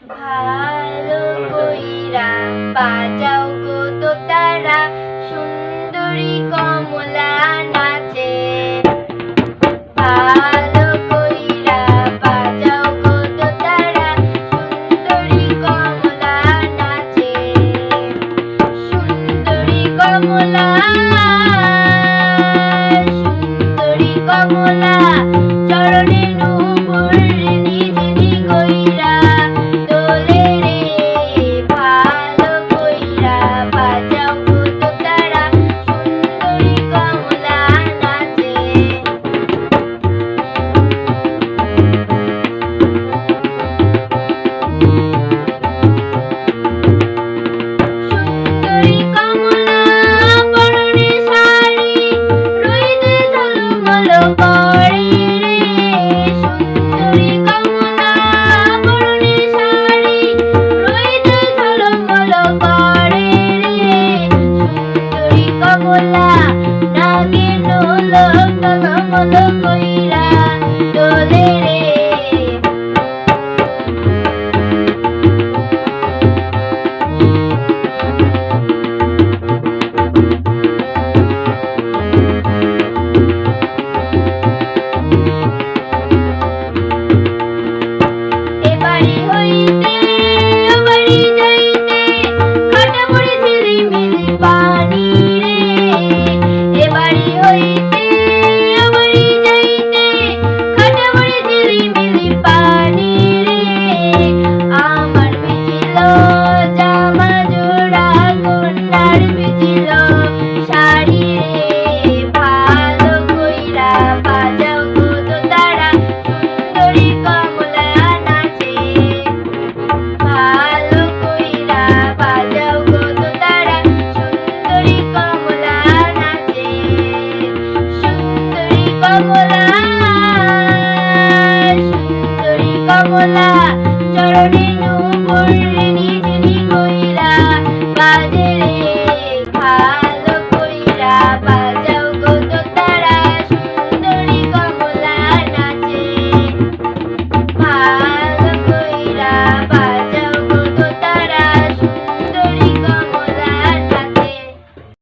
ভালো কইরা বাজাও গো দোতারা, সুন্দরী কমলা নাচে। ভালো কইরা বাজাও গো দোতারা, সুন্দরী কমলা নাচে। সুন্দরী কমলা, সুন্দরী কমলা, চরণে নূপুর নিঝিনি কইরা দোলে রে। ভালো কইরা বাজাও গো দোতারা, সুন্দরী কমলা নাচে। সুন্দরী কমলা, পরনে শাড়ি, রোদে ঝলমল করে রে। সুন্দরী কমলা, পরনে শাড়ি, রোদে ঝলমল করে রে। সুন্দরী কমলা, নাগে নোলক টলমল কইরা দোলে রে। এবাড়ি হইতে ওবাড়ি যাইতে, কাটা পড়ে ঝিলিমিলি পানি রে। এবাড়ি হইতে ওবাড়ি যাইতে, কাটা পড়ে ঝিলিমিলি পানি রে। আমার ভিজিল জামা জোড়া, কন্যার ভিজিল শাড়ি রে। ভালো কইরা বাজাও গো দোতারা, সুন্দরী কমলা নাচে। ভালো কইরা বাজাও গো দোতারা, সুন্দরী কমলা নাচে। সুন্দরী কমলা, সুন্দরী কমলা, চরণে